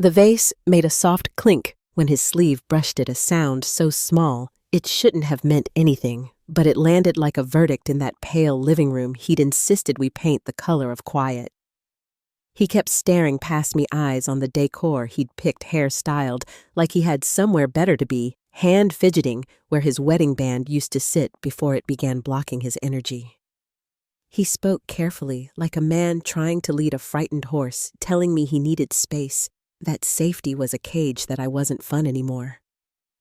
The vase made a soft clink when his sleeve brushed it, a sound so small it shouldn't have meant anything, but it landed like a verdict in that pale living room he'd insisted we paint the color of quiet. He kept staring past me, eyes on the decor he'd picked, hair styled like he had somewhere better to be, hand fidgeting where his wedding band used to sit before it began blocking his energy. He spoke carefully, like a man trying to lead a frightened horse, telling me he needed space, that safety was a cage, that I wasn't fun anymore.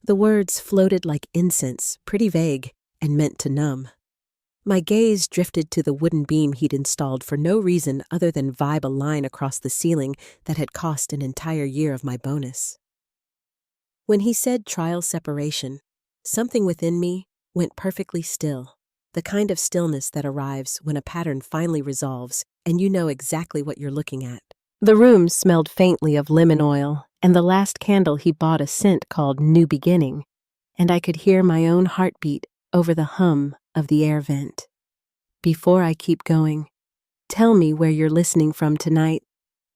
The words floated like incense, pretty vague, and meant to numb. My gaze drifted to the wooden beam he'd installed for no reason other than vibe a line across the ceiling that had cost an entire year of my bonus. When he said trial separation, something within me went perfectly still, the kind of stillness that arrives when a pattern finally resolves and you know exactly what you're looking at. The room smelled faintly of lemon oil, and the last candle he bought a scent called New Beginning, and I could hear my own heartbeat over the hum of the air vent. Before I keep going, tell me where you're listening from tonight,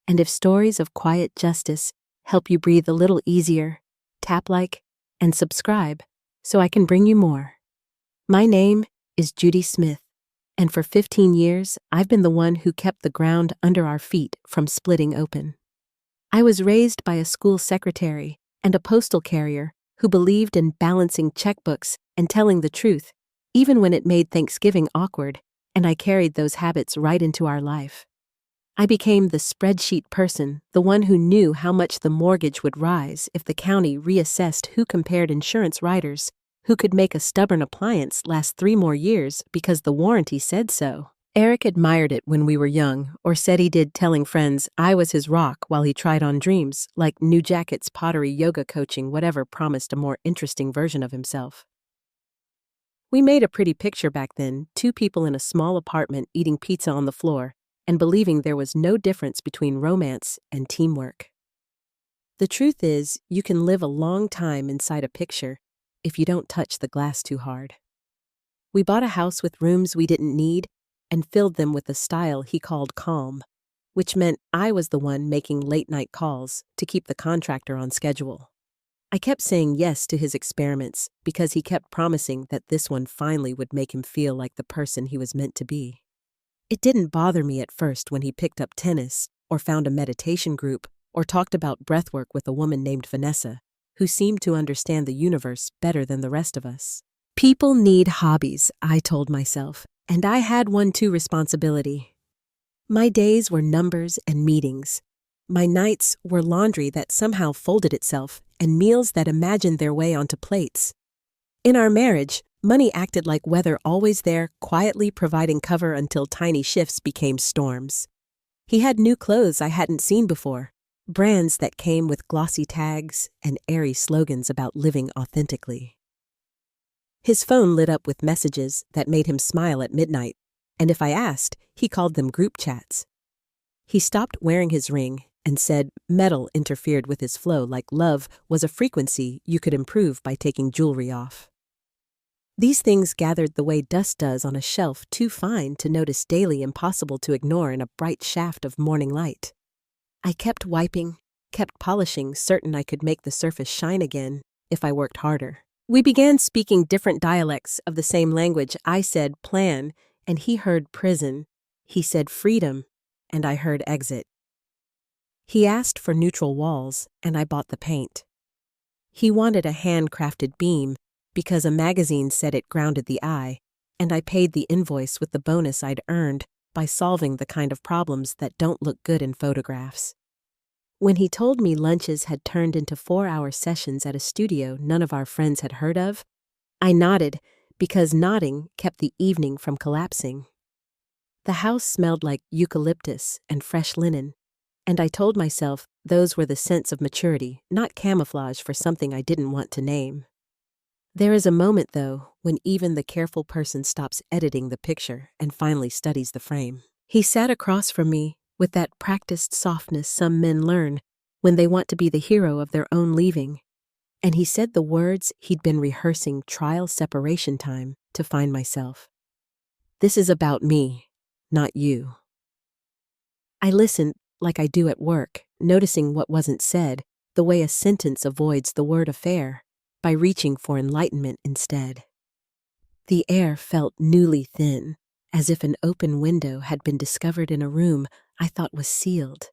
and if stories of quiet justice help you breathe a little easier, tap like and subscribe so I can bring you more. My name is Judy Smith, and for 15 years I've been the one who kept the ground under our feet from splitting open. I was raised by a school secretary and a postal carrier who believed in balancing checkbooks and telling the truth, even when it made Thanksgiving awkward, and I carried those habits right into our life. I became the spreadsheet person, the one who knew how much the mortgage would rise if the county reassessed, who compared insurance riders, who could make a stubborn appliance last 3 more years because the warranty said so. Eric admired it when we were young, or said he did, telling friends I was his rock while he tried on dreams, like new jackets, pottery, yoga coaching, whatever promised a more interesting version of himself. We made a pretty picture back then, 2 people in a small apartment eating pizza on the floor and believing there was no difference between romance and teamwork. The truth is, you can live a long time inside a picture if you don't touch the glass too hard. We bought a house with rooms we didn't need and filled them with a style he called calm, which meant I was the one making late-night calls to keep the contractor on schedule. I kept saying yes to his experiments because he kept promising that this one finally would make him feel like the person he was meant to be. It didn't bother me at first when he picked up tennis or found a meditation group or talked about breathwork with a woman named Vanessa, who seemed to understand the universe better than the rest of us. People need hobbies, I told myself, and I had one too: responsibility. My days were numbers and meetings. My nights were laundry that somehow folded itself and meals that imagined their way onto plates. In our marriage, money acted like weather, always there, quietly providing cover until tiny shifts became storms. He had new clothes I hadn't seen before, brands that came with glossy tags and airy slogans about living authentically. His phone lit up with messages that made him smile at midnight, and if I asked, he called them group chats. He stopped wearing his ring and said metal interfered with his flow, like love was a frequency you could improve by taking jewelry off. These things gathered the way dust does on a shelf, too fine to notice daily, impossible to ignore in a bright shaft of morning light. I kept wiping, kept polishing, certain I could make the surface shine again if I worked harder. We began speaking different dialects of the same language. I said plan, and he heard prison. He said freedom, and I heard exit. He asked for neutral walls, and I bought the paint. He wanted a handcrafted beam because a magazine said it grounded the eye, and I paid the invoice with the bonus I'd earned by solving the kind of problems that don't look good in photographs. When he told me lunches had turned into 4-hour sessions at a studio none of our friends had heard of, I nodded because nodding kept the evening from collapsing. The house smelled like eucalyptus and fresh linen, and I told myself those were the scents of maturity, not camouflage for something I didn't want to name. There is a moment, though, when even the careful person stops editing the picture and finally studies the frame. He sat across from me with that practiced softness some men learn when they want to be the hero of their own leaving, and he said the words he'd been rehearsing trial separation time to find myself. This is about me, not you. I listened like I do at work, noticing what wasn't said, the way a sentence avoids the word affair, by reaching for enlightenment instead. The air felt newly thin, as if an open window had been discovered in a room I thought was sealed.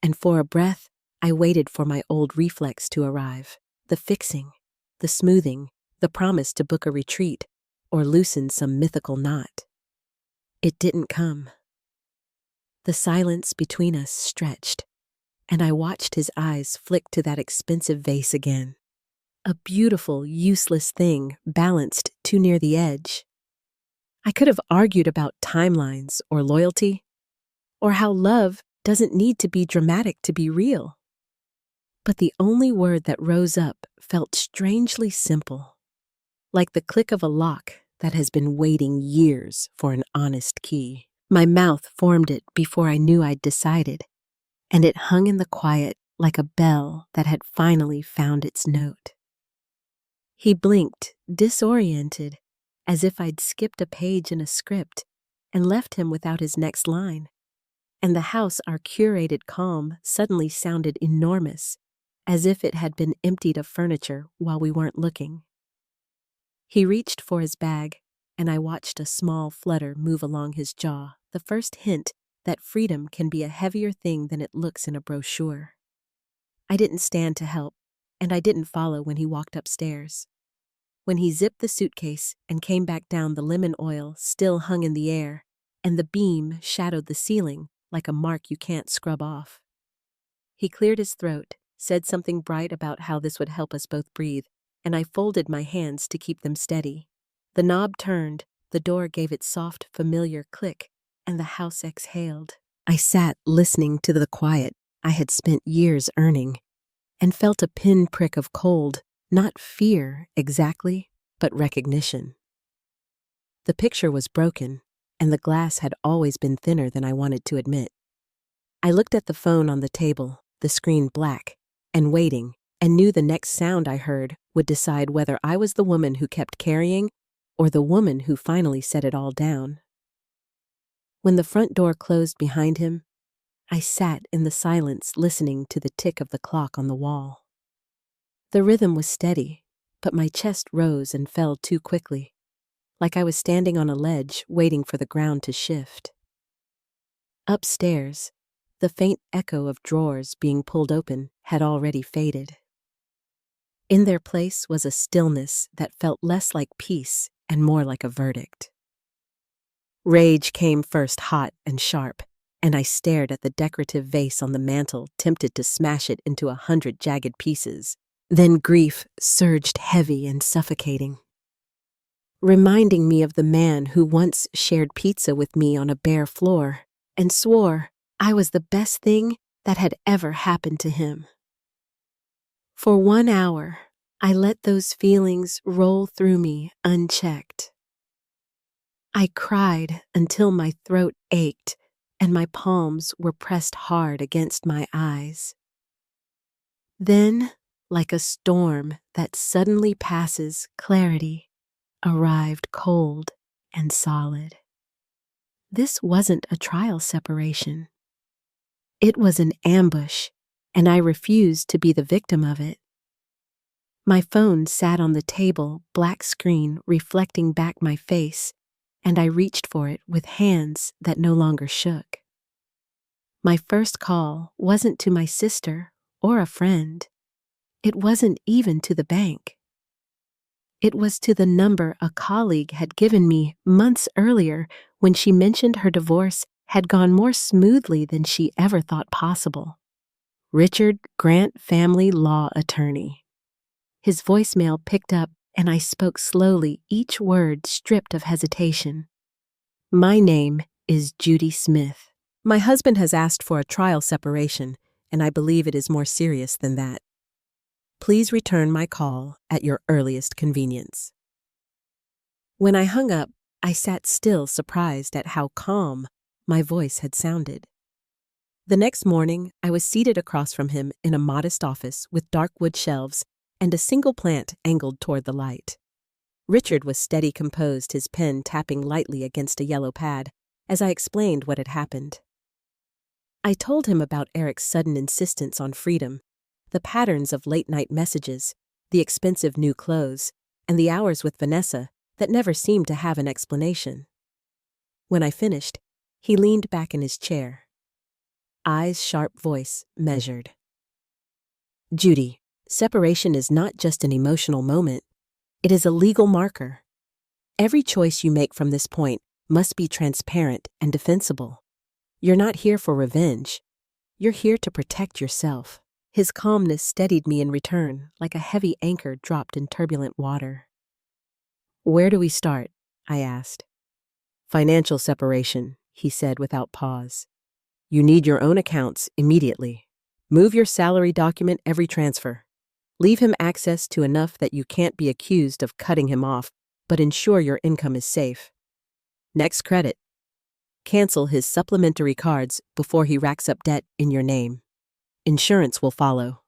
And for a breath, I waited for my old reflex to arrive, the fixing, the smoothing, the promise to book a retreat or loosen some mythical knot. It didn't come. The silence between us stretched, and I watched his eyes flick to that expensive vase again. A beautiful, useless thing balanced too near the edge. I could have argued about timelines or loyalty, or how love doesn't need to be dramatic to be real. But the only word that rose up felt strangely simple, like the click of a lock that has been waiting years for an honest key. My mouth formed it before I knew I'd decided, and it hung in the quiet like a bell that had finally found its note. He blinked, disoriented, as if I'd skipped a page in a script and left him without his next line. And the house, our curated calm, suddenly sounded enormous, as if it had been emptied of furniture while we weren't looking. He reached for his bag, and I watched a small flutter move along his jaw, the first hint that freedom can be a heavier thing than it looks in a brochure. I didn't stand to help, and I didn't follow when he walked upstairs. When he zipped the suitcase and came back down, the lemon oil still hung in the air, and the beam shadowed the ceiling like a mark you can't scrub off. He cleared his throat, said something bright about how this would help us both breathe, and I folded my hands to keep them steady. The knob turned, the door gave its soft, familiar click, and the house exhaled. I sat listening to the quiet I had spent years earning, and felt a pinprick of cold, not fear exactly, but recognition. The picture was broken, and the glass had always been thinner than I wanted to admit. I looked at the phone on the table, the screen black, and waiting, and knew the next sound I heard would decide whether I was the woman who kept carrying or the woman who finally set it all down. When the front door closed behind him, I sat in the silence listening to the tick of the clock on the wall. The rhythm was steady, but my chest rose and fell too quickly, like I was standing on a ledge waiting for the ground to shift. Upstairs, the faint echo of drawers being pulled open had already faded. In their place was a stillness that felt less like peace and more like a verdict. Rage came first, hot and sharp, and I stared at the decorative vase on the mantel, tempted to smash it into 100 jagged pieces. Then grief surged heavy and suffocating, reminding me of the man who once shared pizza with me on a bare floor and swore I was the best thing that had ever happened to him. For 1 hour, I let those feelings roll through me unchecked. I cried until my throat ached and my palms were pressed hard against my eyes. Then, like a storm that suddenly passes, clarity arrived cold and solid. This wasn't a trial separation. It was an ambush, and I refused to be the victim of it. My phone sat on the table, black screen reflecting back my face, and I reached for it with hands that no longer shook. My first call wasn't to my sister or a friend. It wasn't even to the bank. It was to the number a colleague had given me months earlier when she mentioned her divorce had gone more smoothly than she ever thought possible. Richard Grant, family law attorney. His voicemail picked up and I spoke slowly, each word stripped of hesitation. My name is Judy Smith. My husband has asked for a trial separation, and I believe it is more serious than that. Please return my call at your earliest convenience. When I hung up, I sat still, surprised at how calm my voice had sounded. The next morning, I was seated across from him in a modest office with dark wood shelves and a single plant angled toward the light. Richard was steady, composed, his pen tapping lightly against a yellow pad, as I explained what had happened. I told him about Eric's sudden insistence on freedom, the patterns of late-night messages, the expensive new clothes, and the hours with Vanessa that never seemed to have an explanation. When I finished, he leaned back in his chair. Eyes sharp, voice measured. Judy, separation is not just an emotional moment. It is a legal marker. Every choice you make from this point must be transparent and defensible. You're not here for revenge. You're here to protect yourself. His calmness steadied me in return, like a heavy anchor dropped in turbulent water. Where do we start? I asked. Financial separation, he said without pause. You need your own accounts immediately. Move your salary document every transfer. Leave him access to enough that you can't be accused of cutting him off, but ensure your income is safe. Next, credit. Cancel his supplementary cards before he racks up debt in your name. Insurance will follow.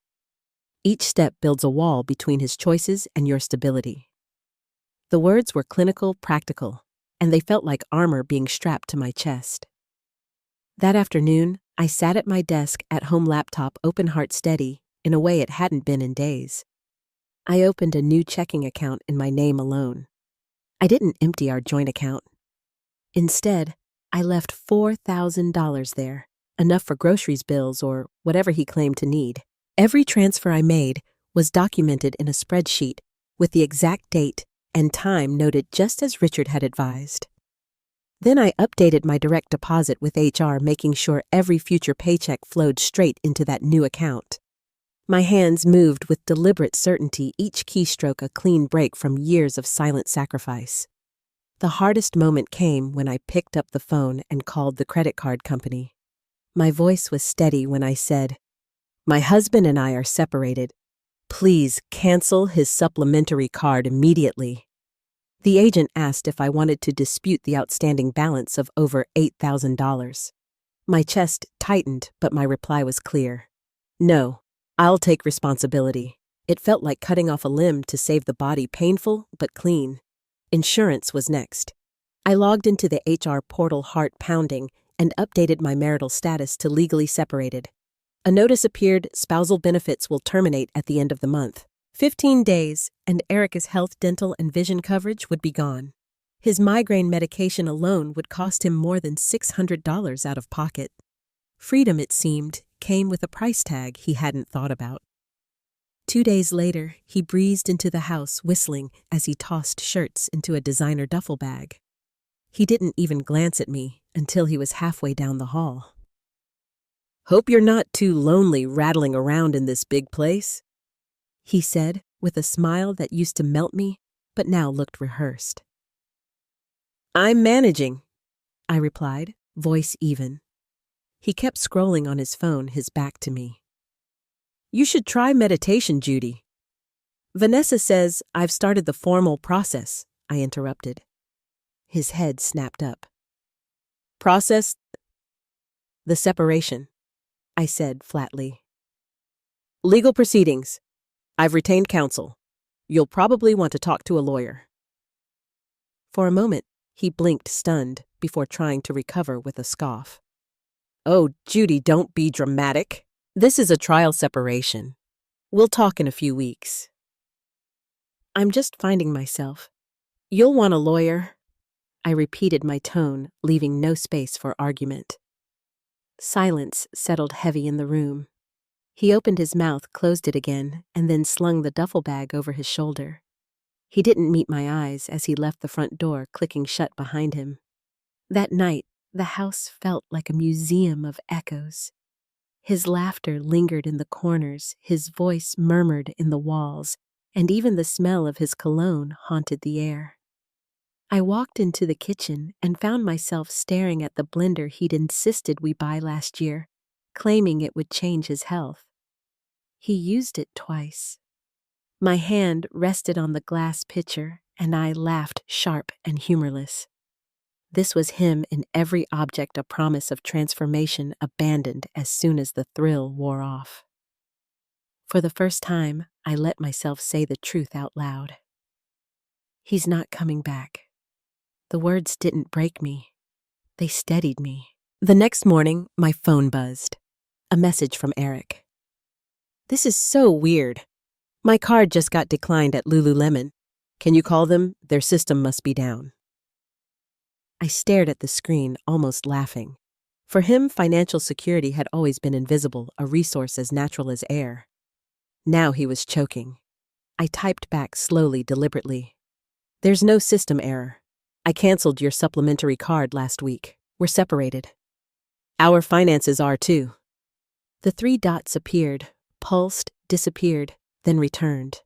Each step builds a wall between his choices and your stability. The words were clinical, practical, and they felt like armor being strapped to my chest. That afternoon, I sat at my desk at home, laptop open, heart steady, in a way it hadn't been in days. I opened a new checking account in my name alone. I didn't empty our joint account. Instead, I left $4,000 there, enough for groceries, bills, or whatever he claimed to need. Every transfer I made was documented in a spreadsheet with the exact date and time noted just as Richard had advised. Then I updated my direct deposit with HR, making sure every future paycheck flowed straight into that new account. My hands moved with deliberate certainty, each keystroke a clean break from years of silent sacrifice. The hardest moment came when I picked up the phone and called the credit card company. My voice was steady when I said, "My husband and I are separated. Please cancel his supplementary card immediately." The agent asked if I wanted to dispute the outstanding balance of over $8,000. My chest tightened, but my reply was clear. No, I'll take responsibility. It felt like cutting off a limb to save the body, painful but clean. Insurance was next. I logged into the HR portal, heart pounding, and updated my marital status to legally separated. A notice appeared: spousal benefits will terminate at the end of the month. 15 days, and Eric's health, dental, and vision coverage would be gone. His migraine medication alone would cost him more than $600 out of pocket. Freedom, it seemed, came with a price tag he hadn't thought about. 2 days later, he breezed into the house, whistling as he tossed shirts into a designer duffel bag. He didn't even glance at me until he was halfway down the hall. "Hope you're not too lonely rattling around in this big place," he said with a smile that used to melt me, but now looked rehearsed. "I'm managing," I replied, voice even. He kept scrolling on his phone, his back to me. "You should try meditation, Judy." "Vanessa says I've started the formal process," I interrupted. His head snapped up. "Process?" "The separation," I said flatly. "Legal proceedings. I've retained counsel. You'll probably want to talk to a lawyer." For a moment, he blinked, stunned, before trying to recover with a scoff. "Oh, Judy, don't be dramatic. This is a trial separation. We'll talk in a few weeks." "I'm just finding myself." "You'll want a lawyer," I repeated, my tone leaving no space for argument. Silence settled heavy in the room. He opened his mouth, closed it again, and then slung the duffel bag over his shoulder. He didn't meet my eyes as he left the front door, clicking shut behind him. That night, the house felt like a museum of echoes. His laughter lingered in the corners, his voice murmured in the walls, and even the smell of his cologne haunted the air. I walked into the kitchen and found myself staring at the blender he'd insisted we buy last year, claiming it would change his health. He used it twice. My hand rested on the glass pitcher, and I laughed, sharp and humorless. This was him in every object, a promise of transformation abandoned as soon as the thrill wore off. For the first time, I let myself say the truth out loud. He's not coming back. The words didn't break me. They steadied me. The next morning, my phone buzzed. A message from Eric. "This is so weird. My card just got declined at Lululemon. Can you call them? Their system must be down." I stared at the screen, almost laughing. For him, financial security had always been invisible, a resource as natural as air. Now he was choking. I typed back slowly, deliberately. "There's no system error. I canceled your supplementary card last week. We're separated. Our finances are too." The 3 dots appeared, pulsed, disappeared, then returned.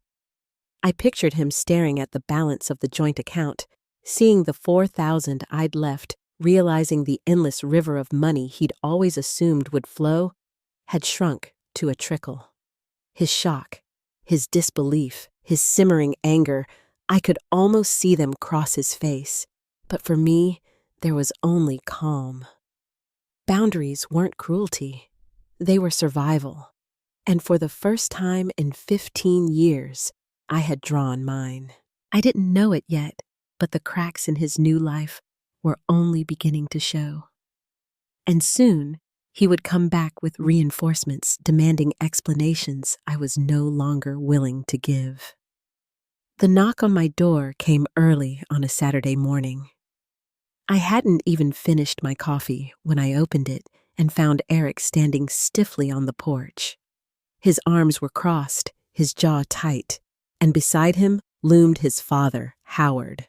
I pictured him staring at the balance of the joint account, seeing the $4,000 I'd left, realizing the endless river of money he'd always assumed would flow had shrunk to a trickle. His shock, his disbelief, his simmering anger, I could almost see them cross his face. But for me, there was only calm. Boundaries weren't cruelty. They were survival. And for the first time in 15 years, I had drawn mine. I didn't know it yet, but the cracks in his new life were only beginning to show. And soon, he would come back with reinforcements demanding explanations I was no longer willing to give. The knock on my door came early on a Saturday morning. I hadn't even finished my coffee when I opened it and found Eric standing stiffly on the porch. His arms were crossed, his jaw tight, and beside him loomed his father, Howard.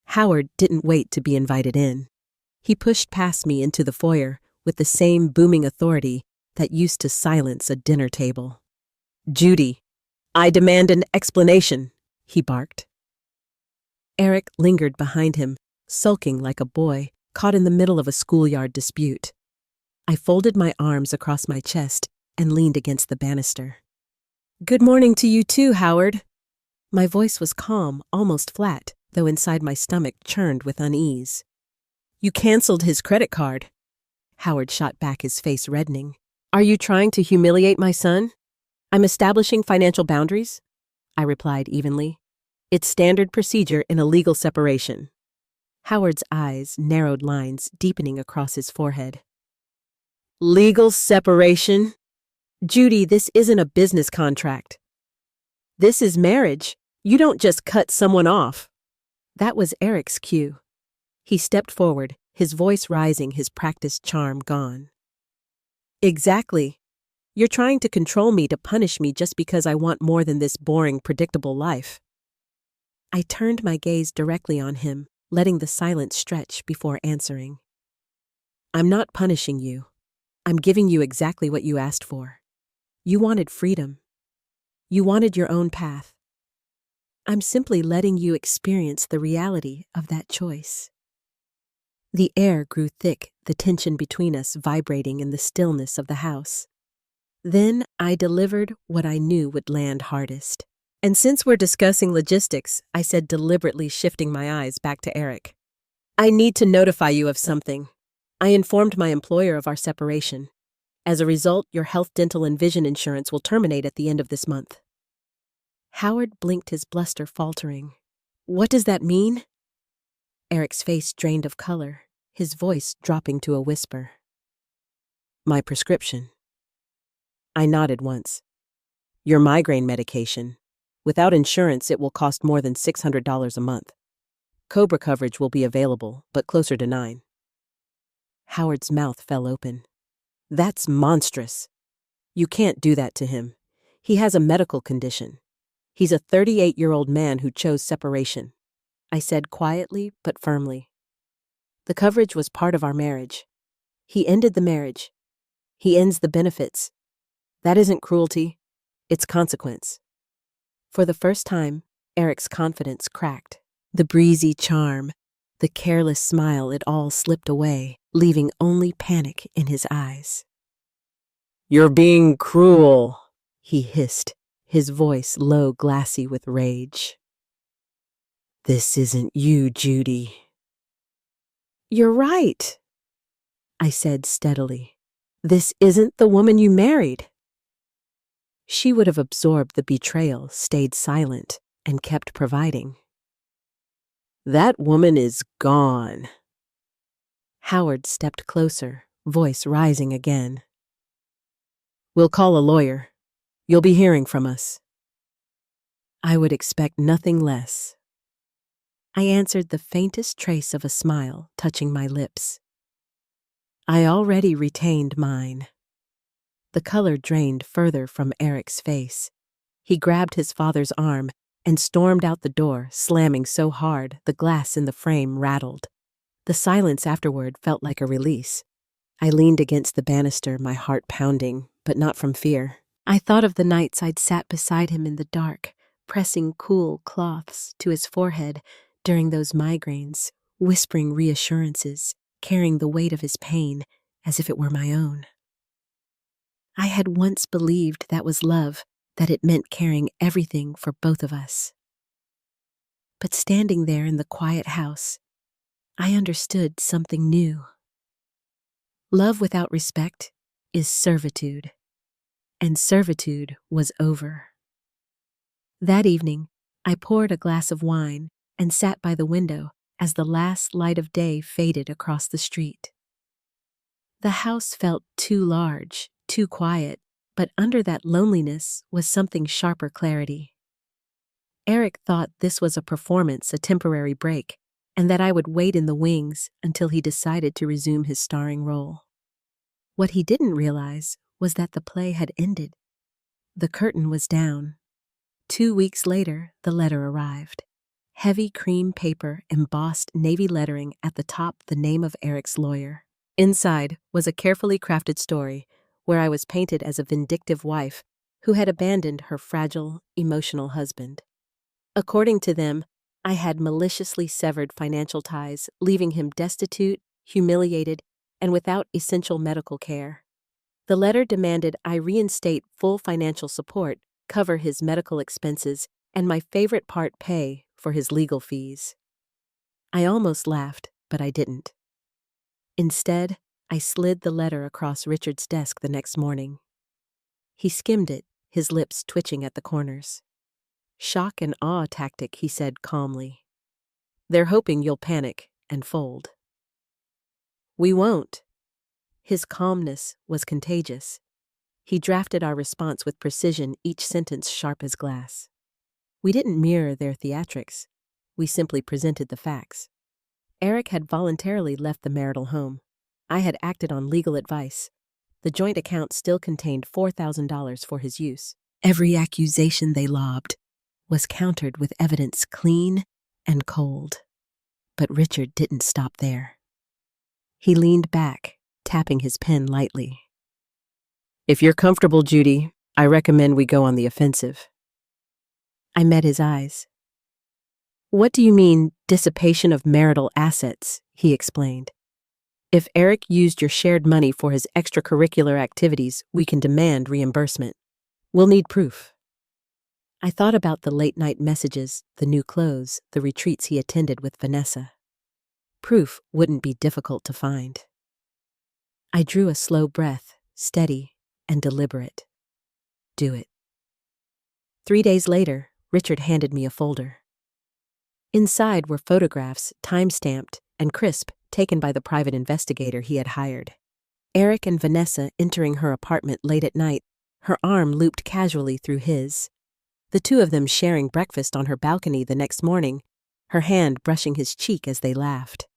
Howard didn't wait to be invited in. He pushed past me into the foyer with the same booming authority that used to silence a dinner table. "Judy, I demand an explanation," he barked. Eric lingered behind him, sulking like a boy caught in the middle of a schoolyard dispute. I folded my arms across my chest and leaned against the banister. "Good morning to you too, Howard." My voice was calm, almost flat, though inside my stomach churned with unease. "You canceled his credit card." Howard shot back, his face reddening. "Are you trying to humiliate my son?" "I'm establishing financial boundaries," I replied evenly. "It's standard procedure in a legal separation." Howard's eyes narrowed, lines deepening across his forehead. "Legal separation? Judy, this isn't a business contract. This is marriage. You don't just cut someone off." That was Eric's cue. He stepped forward, his voice rising, his practiced charm gone. "Exactly. You're trying to control me, to punish me just because I want more than this boring, predictable life." I turned my gaze directly on him, letting the silence stretch before answering. "I'm not punishing you. I'm giving you exactly what you asked for. You wanted freedom. You wanted your own path. I'm simply letting you experience the reality of that choice." The air grew thick, the tension between us vibrating in the stillness of the house. Then I delivered what I knew would land hardest. "And since we're discussing logistics," I said, deliberately shifting my eyes back to Eric, "I need to notify you of something. I informed my employer of our separation. As a result, your health, dental, and vision insurance will terminate at the end of this month." Howard blinked, his bluster faltering. "What does that mean?" Eric's face drained of color, his voice dropping to a whisper. "My prescription." I nodded once. "Your migraine medication. Without insurance, it will cost more than $600 a month. Cobra coverage will be available, but closer to 9. Howard's mouth fell open. "That's monstrous. You can't do that to him. He has a medical condition. He's a 38-year-old man who chose separation," I said quietly but firmly. "The coverage was part of our marriage. He ended the marriage. He ends the benefits. That isn't cruelty. It's consequence." For the first time, Eric's confidence cracked. The breezy charm, the careless smile, it all slipped away, leaving only panic in his eyes. "You're being cruel," he hissed, his voice low, glassy with rage. "This isn't you, Judy." "You're right," I said steadily. "This isn't the woman you married." She would have absorbed the betrayal, stayed silent, and kept providing. "That woman is gone." Howard stepped closer, voice rising again. "We'll call a lawyer. You'll be hearing from us." I would expect nothing less. I answered, the faintest trace of a smile touching my lips. I already retained mine. The color drained further from Eric's face. He grabbed his father's arm and stormed out the door, slamming so hard the glass in the frame rattled. The silence afterward felt like a release. I leaned against the banister, my heart pounding, but not from fear. I thought of the nights I'd sat beside him in the dark, pressing cool cloths to his forehead during those migraines, whispering reassurances, carrying the weight of his pain as if it were my own. I had once believed that was love, that it meant carrying everything for both of us. But standing there in the quiet house, I understood something new. Love without respect is servitude, and servitude was over. That evening, I poured a glass of wine and sat by the window as the last light of day faded across the street. The house felt too large, too quiet, but under that loneliness was something sharper clarity. Eric thought this was a performance, a temporary break, and that I would wait in the wings until he decided to resume his starring role. What he didn't realize was that the play had ended. The curtain was down. 2 weeks later, the letter arrived. Heavy cream paper, embossed navy lettering, at the top the name of Eric's lawyer. Inside was a carefully crafted story where I was painted as a vindictive wife who had abandoned her fragile, emotional husband. According to them, I had maliciously severed financial ties, leaving him destitute, humiliated, and without essential medical care. The letter demanded I reinstate full financial support, cover his medical expenses, and my favorite part, pay for his legal fees. I almost laughed, but I didn't. Instead, I slid the letter across Richard's desk the next morning. He skimmed it, his lips twitching at the corners. "Shock and awe tactic," he said calmly. "They're hoping you'll panic and fold." "We won't." His calmness was contagious. He drafted our response with precision, each sentence sharp as glass. We didn't mirror their theatrics. We simply presented the facts. Eric had voluntarily left the marital home. I had acted on legal advice. The joint account still contained $4,000 for his use. Every accusation they lobbed was countered with evidence clean and cold. But Richard didn't stop there. He leaned back, tapping his pen lightly. "If you're comfortable, Judy, I recommend we go on the offensive." I met his eyes. "What do you mean, dissipation of marital assets?" he explained. "If Eric used your shared money for his extracurricular activities, we can demand reimbursement. We'll need proof." I thought about the late-night messages, the new clothes, the retreats he attended with Vanessa. Proof wouldn't be difficult to find. I drew a slow breath, steady and deliberate. Do it. 3 days later, Richard handed me a folder. Inside were photographs, time-stamped and crisp, taken by the private investigator he had hired. Eric and Vanessa entering her apartment late at night, her arm looped casually through his. The two of them sharing breakfast on her balcony the next morning, her hand brushing his cheek as they laughed.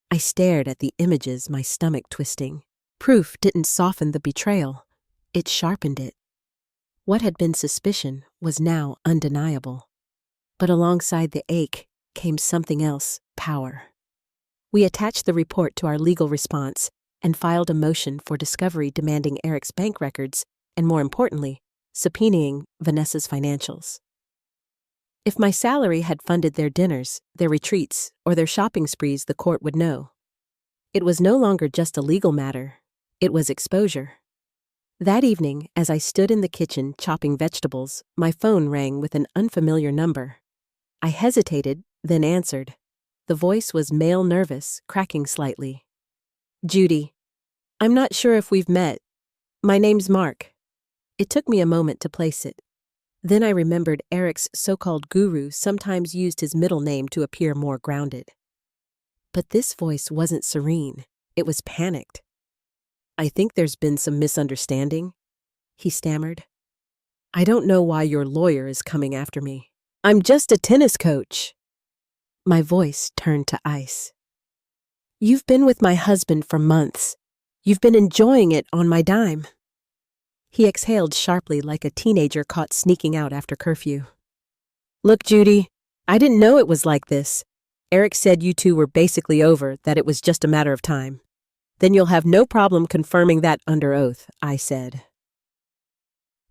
I stared at the images, my stomach twisting. Proof didn't soften the betrayal. It sharpened it. What had been suspicion was now undeniable. But alongside the ache came something else, power. We attached the report to our legal response and filed a motion for discovery demanding Eric's bank records and, more importantly, subpoenaing Vanessa's financials. If my salary had funded their dinners, their retreats, or their shopping sprees, the court would know. It was no longer just a legal matter. It was exposure. That evening, as I stood in the kitchen chopping vegetables, my phone rang with an unfamiliar number. I hesitated, then answered. The voice was male, nervous, cracking slightly. "Judy, I'm not sure if we've met. My name's Mark." It took me a moment to place it. Then I remembered Eric's so-called guru sometimes used his middle name to appear more grounded. But this voice wasn't serene. It was panicked. "I think there's been some misunderstanding," he stammered. "I don't know why your lawyer is coming after me. I'm just a tennis coach." My voice turned to ice. "You've been with my husband for months. You've been enjoying it on my dime." He exhaled sharply like a teenager caught sneaking out after curfew. "Look, Judy, I didn't know it was like this. Eric said you two were basically over, that it was just a matter of time. Then you'll have no problem confirming that under oath," I said.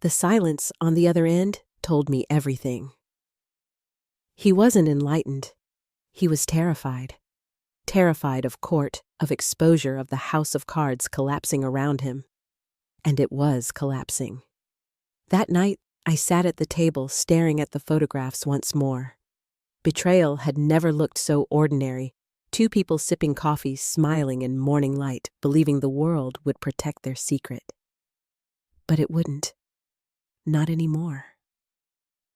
The silence on the other end told me everything. He wasn't enlightened. He was terrified. Terrified of court, of exposure, of the house of cards collapsing around him. And it was collapsing. That night, I sat at the table staring at the photographs once more. Betrayal had never looked so ordinary. Two people sipping coffee, smiling in morning light, believing the world would protect their secret. But it wouldn't. Not anymore.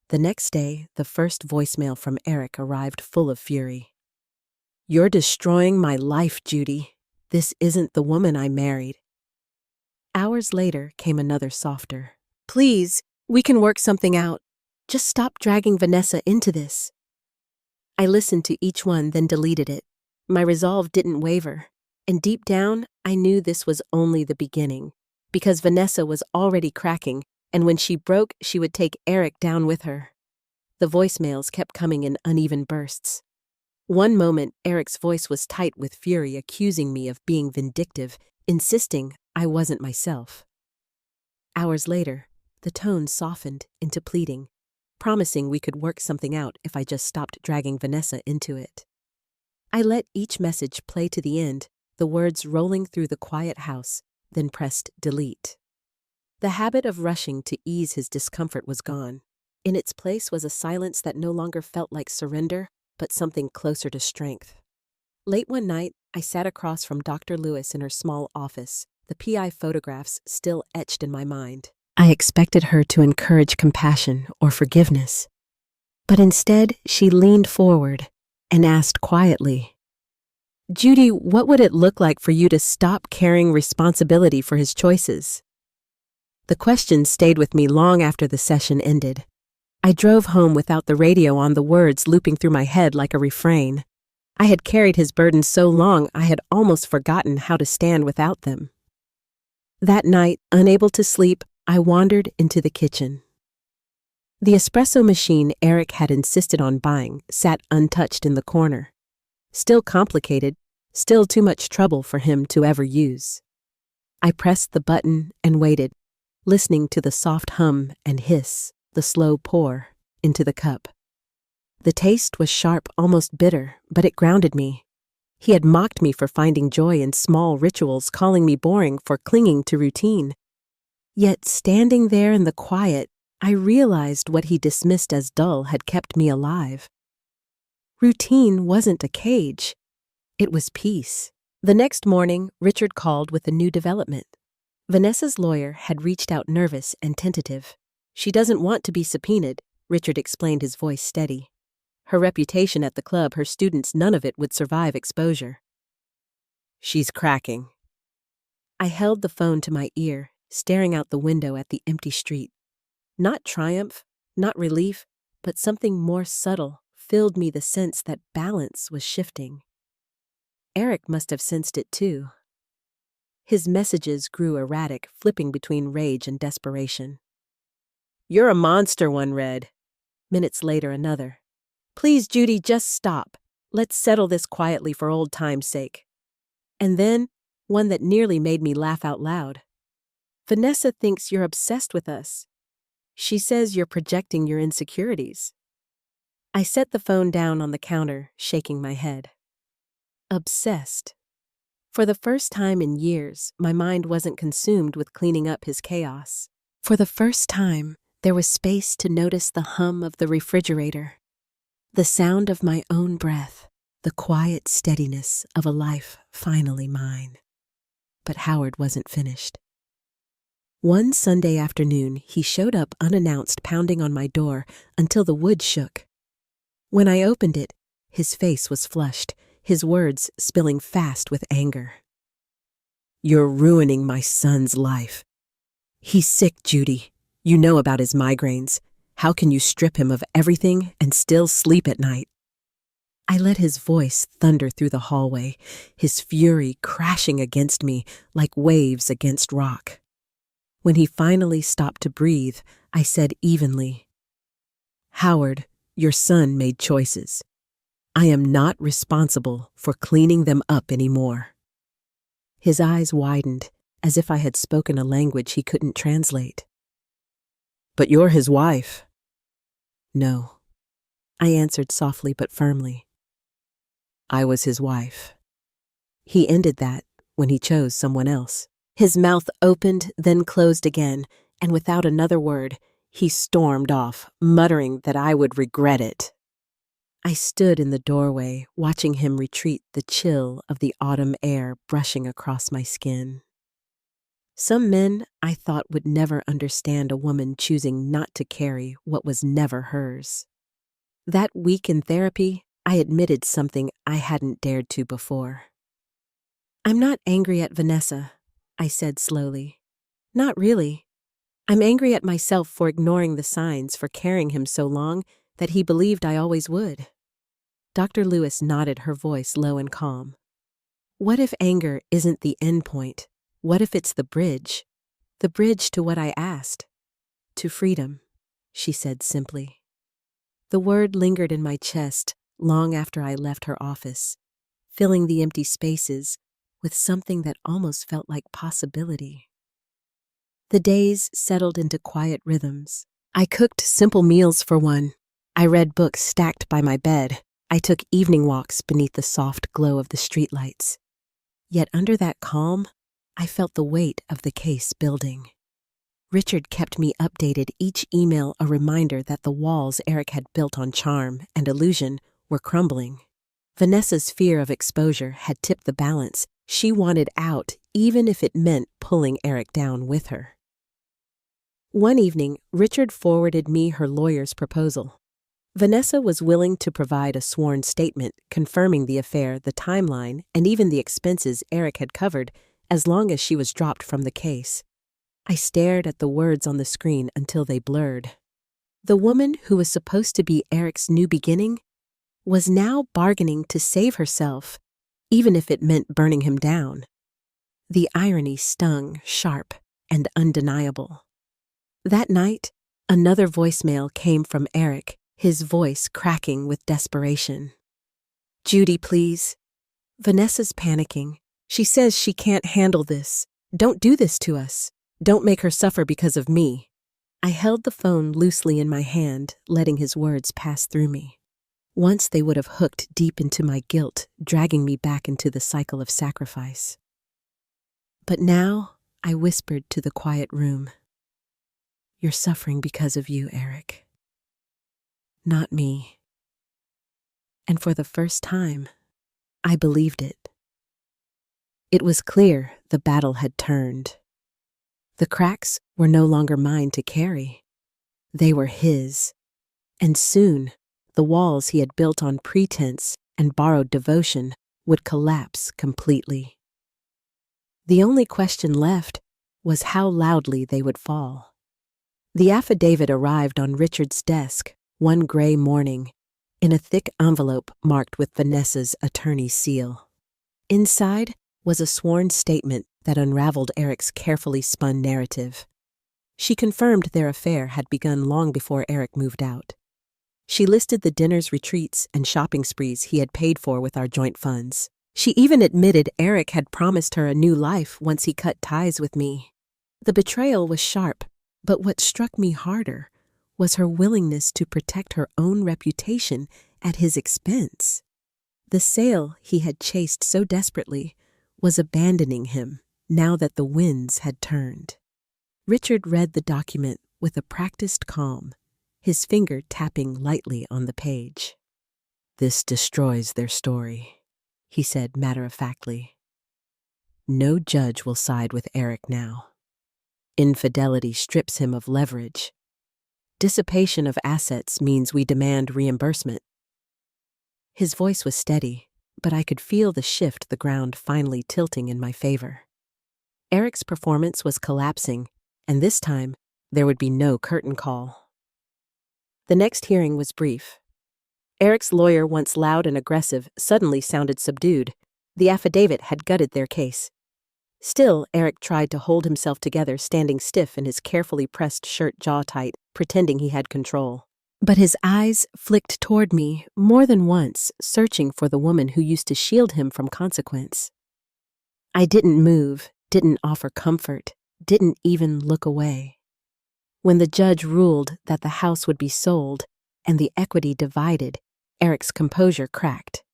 The next day, the first voicemail from Eric arrived full of fury. "You're destroying my life, Judy. This isn't the woman I married." Hours later came another softer. "Please, we can work something out. Just stop dragging Vanessa into this." I listened to each one, then deleted it. My resolve didn't waver, and deep down, I knew this was only the beginning, because Vanessa was already cracking, and when she broke, she would take Eric down with her. The voicemails kept coming in uneven bursts. One moment, Eric's voice was tight with fury, accusing me of being vindictive, insisting I wasn't myself. Hours later, the tone softened into pleading, promising we could work something out if I just stopped dragging Vanessa into it. I let each message play to the end, the words rolling through the quiet house, then pressed delete. The habit of rushing to ease his discomfort was gone. In its place was a silence that no longer felt like surrender, but something closer to strength. Late one night, I sat across from Dr. Lewis in her small office, the PI photographs still etched in my mind. I expected her to encourage compassion or forgiveness. But instead, she leaned forward and asked quietly, "Judy, what would it look like for you to stop carrying responsibility for his choices?" The question stayed with me long after the session ended. I drove home without the radio on, the words looping through my head like a refrain. I had carried his burdens so long I had almost forgotten how to stand without them. That night, unable to sleep, I wandered into the kitchen. The espresso machine Eric had insisted on buying sat untouched in the corner. Still complicated, still too much trouble for him to ever use. I pressed the button and waited, listening to the soft hum and hiss, the slow pour into the cup. The taste was sharp, almost bitter, but it grounded me. He had mocked me for finding joy in small rituals, calling me boring for clinging to routine. Yet standing there in the quiet, I realized what he dismissed as dull had kept me alive. Routine wasn't a cage. It was peace. The next morning, Richard called with a new development. Vanessa's lawyer had reached out, nervous and tentative. "She doesn't want to be subpoenaed," Richard explained, his voice steady. "Her reputation at the club, her students, none of it would survive exposure." "She's cracking." I held the phone to my ear, staring out the window at the empty street. Not triumph, not relief, but something more subtle filled me, the sense that balance was shifting. Eric must have sensed it too. His messages grew erratic, flipping between rage and desperation. "You're a monster," one read. Minutes later, another. "Please, Judy, just stop. Let's settle this quietly for old time's sake." And then, one that nearly made me laugh out loud. "Vanessa thinks you're obsessed with us. She says you're projecting your insecurities." I set the phone down on the counter, shaking my head. Obsessed. For the first time in years, my mind wasn't consumed with cleaning up his chaos. For the first time, there was space to notice the hum of the refrigerator, the sound of my own breath, the quiet steadiness of a life finally mine. But Howard wasn't finished. One Sunday afternoon, he showed up unannounced, pounding on my door until the wood shook. When I opened it, his face was flushed, his words spilling fast with anger. You're ruining my son's life. He's sick, Judy. You know about his migraines. How can you strip him of everything and still sleep at night? I let his voice thunder through the hallway, his fury crashing against me like waves against rock. When he finally stopped to breathe, I said evenly, "Howard, your son made choices. I am not responsible for cleaning them up anymore." His eyes widened, as if I had spoken a language he couldn't translate. "But you're his wife." "No," I answered softly but firmly. "I was his wife." He ended that when he chose someone else. His mouth opened, then closed again, and without another word, he stormed off, muttering that I would regret it. I stood in the doorway, watching him retreat, the chill of the autumn air brushing across my skin. Some men I thought would never understand a woman choosing not to carry what was never hers. That week in therapy, I admitted something I hadn't dared to before. "I'm not angry at Vanessa," I said slowly. "Not really. I'm angry at myself for ignoring the signs, for carrying him so long that he believed I always would." Dr. Lewis nodded, her voice low and calm. "What if anger isn't the end point? What if it's the bridge? The bridge to what I asked? To freedom," she said simply. The word lingered in my chest long after I left her office, filling the empty spaces with something that almost felt like possibility. The days settled into quiet rhythms. I cooked simple meals for one. I read books stacked by my bed. I took evening walks beneath the soft glow of the streetlights. Yet under that calm, I felt the weight of the case building. Richard kept me updated, each email a reminder that the walls Eric had built on charm and illusion were crumbling. Vanessa's fear of exposure had tipped the balance. She wanted out, even if it meant pulling Eric down with her. One evening, Richard forwarded me her lawyer's proposal. Vanessa was willing to provide a sworn statement confirming the affair, the timeline, and even the expenses Eric had covered, as long as she was dropped from the case. I stared at the words on the screen until they blurred. The woman who was supposed to be Eric's new beginning was now bargaining to save herself, even if it meant burning him down. The irony stung, sharp and undeniable. That night, another voicemail came from Eric, his voice cracking with desperation. "Judy, please. Vanessa's panicking. She says she can't handle this. Don't do this to us. Don't make her suffer because of me." I held the phone loosely in my hand, letting his words pass through me. Once they would have hooked deep into my guilt, dragging me back into the cycle of sacrifice. But now, I whispered to the quiet room, "You're suffering because of you, Eric. Not me." And for the first time, I believed it. It was clear the battle had turned. The cracks were no longer mine to carry. They were his. And soon, the walls he had built on pretense and borrowed devotion would collapse completely. The only question left was how loudly they would fall. The affidavit arrived on Richard's desk one gray morning, in a thick envelope marked with Vanessa's attorney's seal. Inside was a sworn statement that unraveled Eric's carefully spun narrative. She confirmed their affair had begun long before Eric moved out. She listed the dinners, retreats, and shopping sprees he had paid for with our joint funds. She even admitted Eric had promised her a new life once he cut ties with me. The betrayal was sharp, but what struck me harder was her willingness to protect her own reputation at his expense. The sale he had chased so desperately was abandoning him now that the winds had turned. Richard read the document with a practiced calm, his finger tapping lightly on the page. "This destroys their story," he said matter-of-factly. "No judge will side with Eric now. Infidelity strips him of leverage. Dissipation of assets means we demand reimbursement." His voice was steady, but I could feel the shift, the ground finally tilting in my favor. Eric's performance was collapsing, and this time, there would be no curtain call. The next hearing was brief. Eric's lawyer, once loud and aggressive, suddenly sounded subdued. The affidavit had gutted their case. Still, Eric tried to hold himself together, standing stiff in his carefully pressed shirt, jaw tight, pretending he had control. But his eyes flicked toward me more than once, searching for the woman who used to shield him from consequence. I didn't move, didn't offer comfort, didn't even look away. When the judge ruled that the house would be sold and the equity divided, Eric's composure cracked.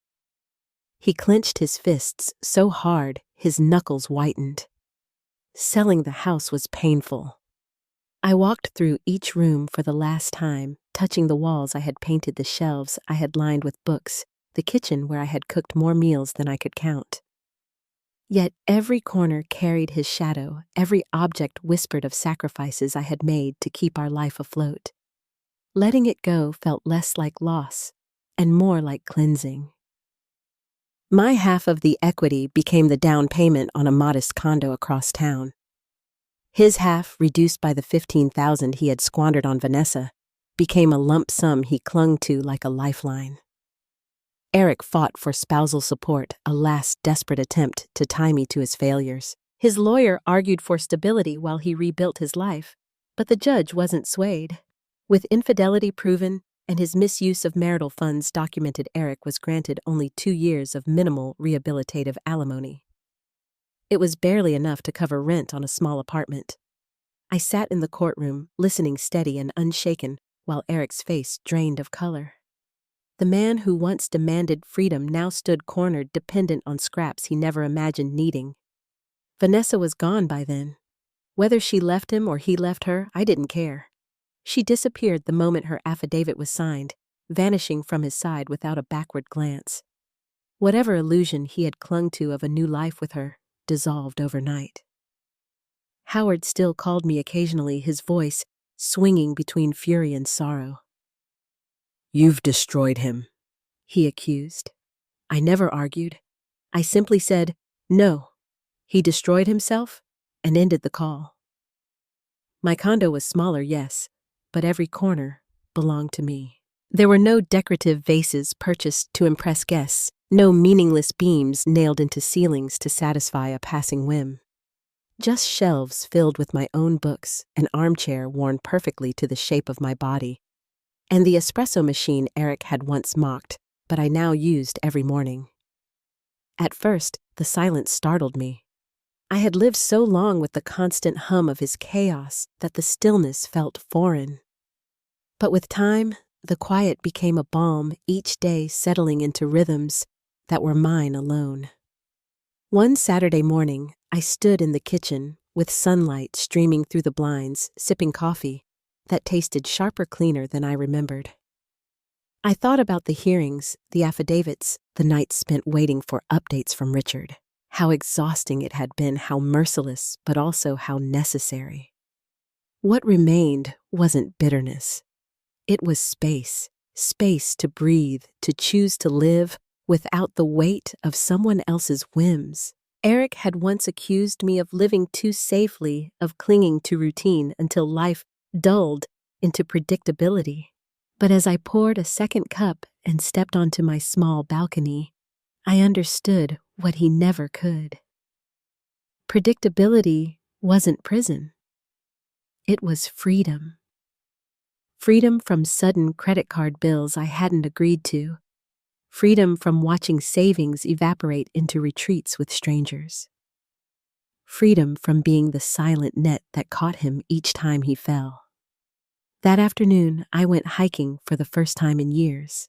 He clenched his fists so hard his knuckles whitened. Selling the house was painful. I walked through each room for the last time, touching the walls I had painted, the shelves I had lined with books, the kitchen where I had cooked more meals than I could count. Yet every corner carried his shadow, every object whispered of sacrifices I had made to keep our life afloat. Letting it go felt less like loss and more like cleansing. My half of the equity became the down payment on a modest condo across town. His half, reduced by the $15,000 he had squandered on Vanessa, became a lump sum he clung to like a lifeline. Eric fought for spousal support, a last desperate attempt to tie me to his failures. His lawyer argued for stability while he rebuilt his life, but the judge wasn't swayed. With infidelity proven and his misuse of marital funds documented, Eric was granted only 2 years of minimal rehabilitative alimony. It was barely enough to cover rent on a small apartment. I sat in the courtroom, listening steady and unshaken, while Eric's face drained of color. The man who once demanded freedom now stood cornered, dependent on scraps he never imagined needing. Vanessa was gone by then. Whether she left him or he left her, I didn't care. She disappeared the moment her affidavit was signed, vanishing from his side without a backward glance. Whatever illusion he had clung to of a new life with her dissolved overnight. Howard still called me occasionally, his voice swinging between fury and sorrow. "You've destroyed him," he accused. I never argued. I simply said, "No." He destroyed himself and ended the call. My condo was smaller, yes, but every corner belonged to me. There were no decorative vases purchased to impress guests, no meaningless beams nailed into ceilings to satisfy a passing whim. Just shelves filled with my own books, an armchair worn perfectly to the shape of my body, and the espresso machine Eric had once mocked, but I now used every morning. At first, the silence startled me. I had lived so long with the constant hum of his chaos that the stillness felt foreign. But with time, the quiet became a balm, each day settling into rhythms that were mine alone. One Saturday morning, I stood in the kitchen with sunlight streaming through the blinds, sipping coffee that tasted sharper, cleaner than I remembered. I thought about the hearings, the affidavits, the nights spent waiting for updates from Richard. How exhausting it had been, how merciless, but also how necessary. What remained wasn't bitterness. It was space, space to breathe, to choose to live without the weight of someone else's whims. Eric had once accused me of living too safely, of clinging to routine until life dulled into predictability. But as I poured a second cup and stepped onto my small balcony, I understood what he never could. Predictability wasn't prison. It was freedom. Freedom from sudden credit card bills I hadn't agreed to. Freedom from watching savings evaporate into retreats with strangers. Freedom from being the silent net that caught him each time he fell. That afternoon, I went hiking for the first time in years.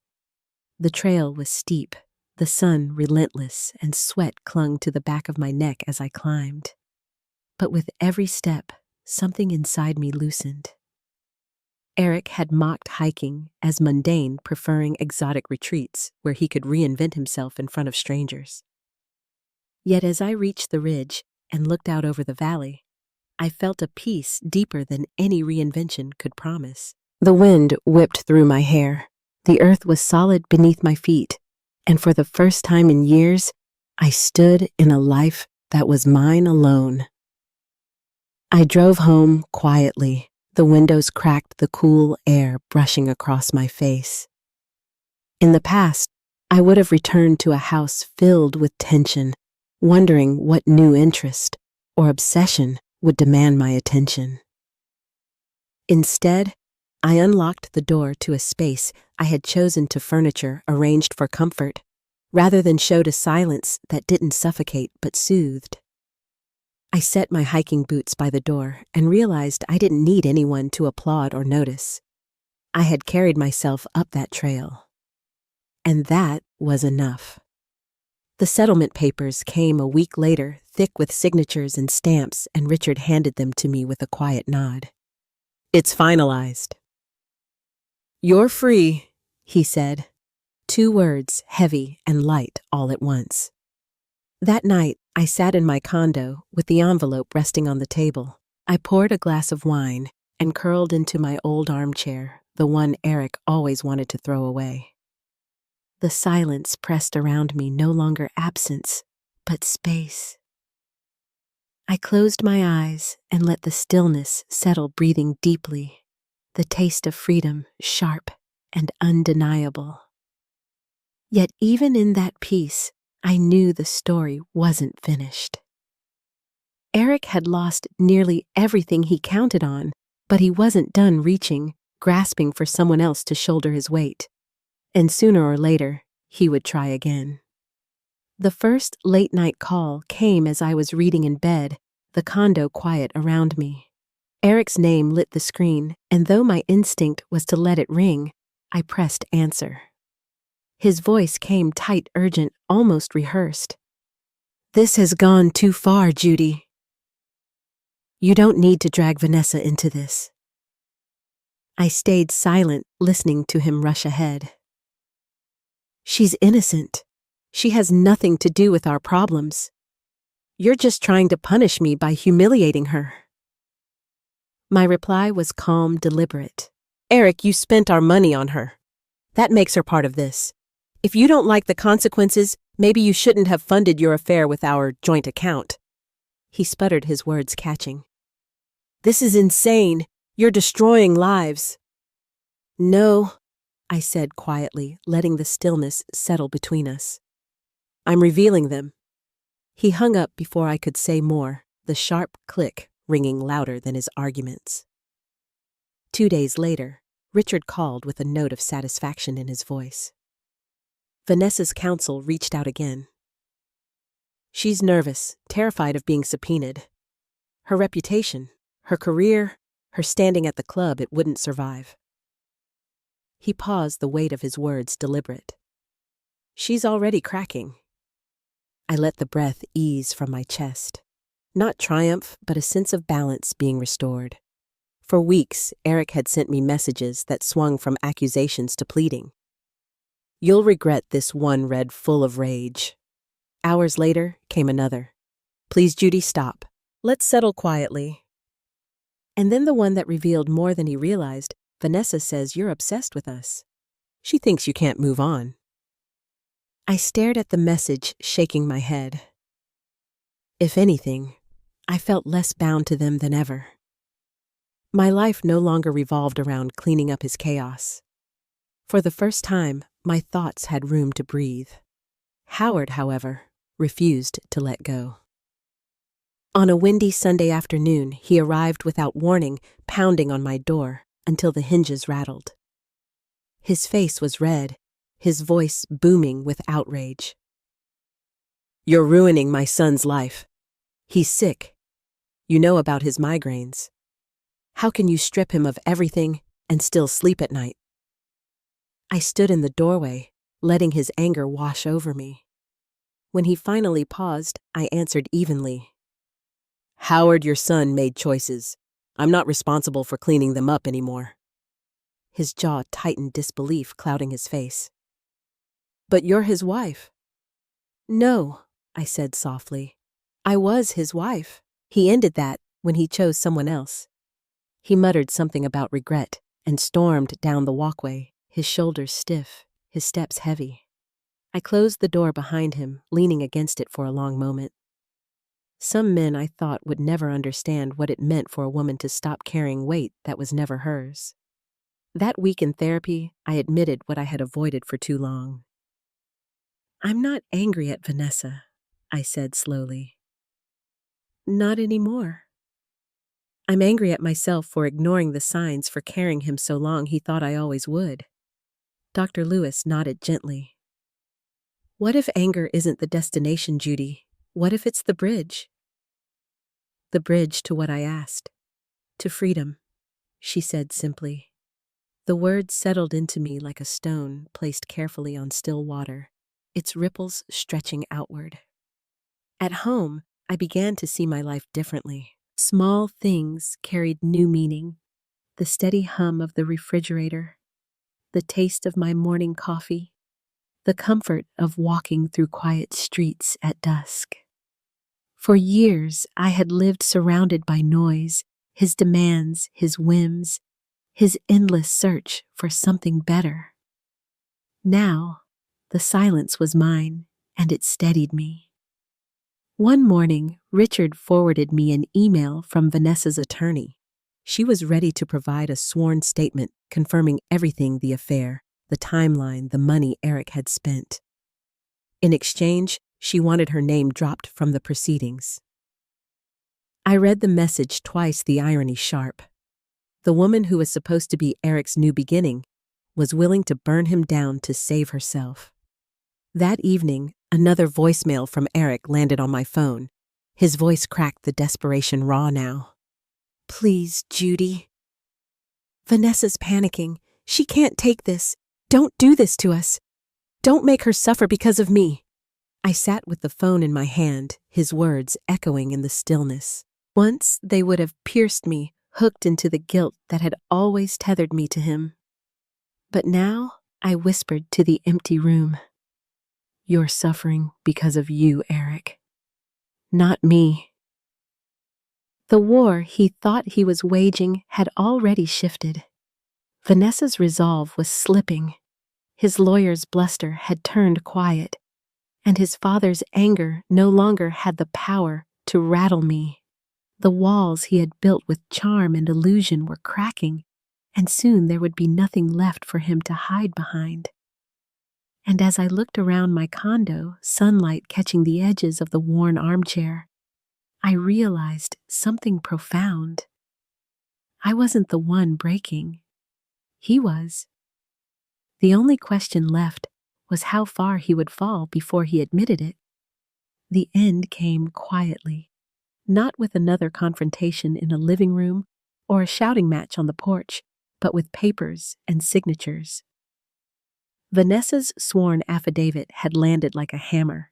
The trail was steep, the sun relentless, and sweat clung to the back of my neck as I climbed. But with every step, something inside me loosened. Eric had mocked hiking as mundane, preferring exotic retreats where he could reinvent himself in front of strangers. Yet as I reached the ridge and looked out over the valley, I felt a peace deeper than any reinvention could promise. The wind whipped through my hair. The earth was solid beneath my feet, and for the first time in years, I stood in a life that was mine alone. I drove home quietly, the windows cracked, the cool air brushing across my face. In the past, I would have returned to a house filled with tension, wondering what new interest or obsession would demand my attention. Instead, I unlocked the door to a space I had chosen to furniture arranged for comfort, rather than showed a silence that didn't suffocate but soothed. I set my hiking boots by the door and realized I didn't need anyone to applaud or notice. I had carried myself up that trail. And that was enough. The settlement papers came a week later, thick with signatures and stamps, and Richard handed them to me with a quiet nod. "It's finalized." "You're free," he said. 2 words, heavy and light all at once. That night, I sat in my condo with the envelope resting on the table. I poured a glass of wine and curled into my old armchair, the one Eric always wanted to throw away. The silence pressed around me, no longer absence, but space. I closed my eyes and let the stillness settle, breathing deeply, the taste of freedom sharp and undeniable. Yet even in that peace, I knew the story wasn't finished. Eric had lost nearly everything he counted on, but he wasn't done reaching, grasping for someone else to shoulder his weight. And sooner or later, he would try again. The first late-night call came as I was reading in bed, the condo quiet around me. Eric's name lit the screen, and though my instinct was to let it ring, I pressed answer. His voice came tight, urgent, almost rehearsed. "This has gone too far, Judy. You don't need to drag Vanessa into this." I stayed silent, listening to him rush ahead. "She's innocent. She has nothing to do with our problems. You're just trying to punish me by humiliating her." My reply was calm, deliberate. "Eric, you spent our money on her. That makes her part of this. If you don't like the consequences, maybe you shouldn't have funded your affair with our joint account." He sputtered, his words catching. "This is insane. You're destroying lives." "No," I said quietly, letting the stillness settle between us. "I'm revealing them." He hung up before I could say more, the sharp click ringing louder than his arguments. 2 days later, Richard called with a note of satisfaction in his voice. Vanessa's counsel reached out again. "She's nervous, terrified of being subpoenaed. Her reputation, her career, her standing at the club, it wouldn't survive." He paused, the weight of his words deliberate. "She's already cracking." I let the breath ease from my chest. Not triumph, but a sense of balance being restored. For weeks, Eric had sent me messages that swung from accusations to pleading. "You'll regret this," one read, full of rage. Hours later came another. "Please, Judy, stop. Let's settle quietly." And then the one that revealed more than he realized. "Vanessa says you're obsessed with us. She thinks you can't move on." I stared at the message, shaking my head. If anything, I felt less bound to them than ever. My life no longer revolved around cleaning up his chaos. For the first time, my thoughts had room to breathe. Howard, however, refused to let go. On a windy Sunday afternoon, he arrived without warning, pounding on my door until the hinges rattled. His face was red, his voice booming with outrage. "You're ruining my son's life. He's sick. You know about his migraines. How can you strip him of everything and still sleep at night?" I stood in the doorway, letting his anger wash over me. When he finally paused, I answered evenly. "Howard, your son, made choices. I'm not responsible for cleaning them up anymore." His jaw tightened, disbelief clouding his face. "But you're his wife." "No," I said softly. "I was his wife. He ended that when he chose someone else." He muttered something about regret and stormed down the walkway, his shoulders stiff, his steps heavy. I closed the door behind him, leaning against it for a long moment. Some men I thought would never understand what it meant for a woman to stop carrying weight that was never hers. That week in therapy, I admitted what I had avoided for too long. "I'm not angry at Vanessa," I said slowly. "Not anymore. I'm angry at myself for ignoring the signs for carrying him so long he thought I always would." Dr. Lewis nodded gently. "What if anger isn't the destination, Judy? What if it's the bridge?" "The bridge to what I asked. To freedom," she said simply. The words settled into me like a stone placed carefully on still water, its ripples stretching outward. At home, I began to see my life differently. Small things carried new meaning. The steady hum of the refrigerator, the taste of my morning coffee, the comfort of walking through quiet streets at dusk. For years, I had lived surrounded by noise, his demands, his whims, his endless search for something better. Now, the silence was mine, and it steadied me. One morning, Richard forwarded me an email from Vanessa's attorney. She was ready to provide a sworn statement confirming everything: the affair, the timeline, the money Eric had spent. In exchange, she wanted her name dropped from the proceedings. I read the message twice, the irony sharp. The woman who was supposed to be Eric's new beginning was willing to burn him down to save herself. That evening, another voicemail from Eric landed on my phone. His voice cracked, the desperation raw now. "Please, Judy. Vanessa's panicking. She can't take this. Don't do this to us. Don't make her suffer because of me." I sat with the phone in my hand, his words echoing in the stillness. Once they would have pierced me, hooked into the guilt that had always tethered me to him. But now I whispered to the empty room, "You're suffering because of you, Eric. Not me." The war he thought he was waging had already shifted. Vanessa's resolve was slipping. His lawyer's bluster had turned quiet, and his father's anger no longer had the power to rattle me. The walls he had built with charm and illusion were cracking, and soon there would be nothing left for him to hide behind. And as I looked around my condo, sunlight catching the edges of the worn armchair, I realized something profound. I wasn't the one breaking. He was. The only question left was how far he would fall before he admitted it. The end came quietly, not with another confrontation in a living room or a shouting match on the porch, but with papers and signatures. Vanessa's sworn affidavit had landed like a hammer.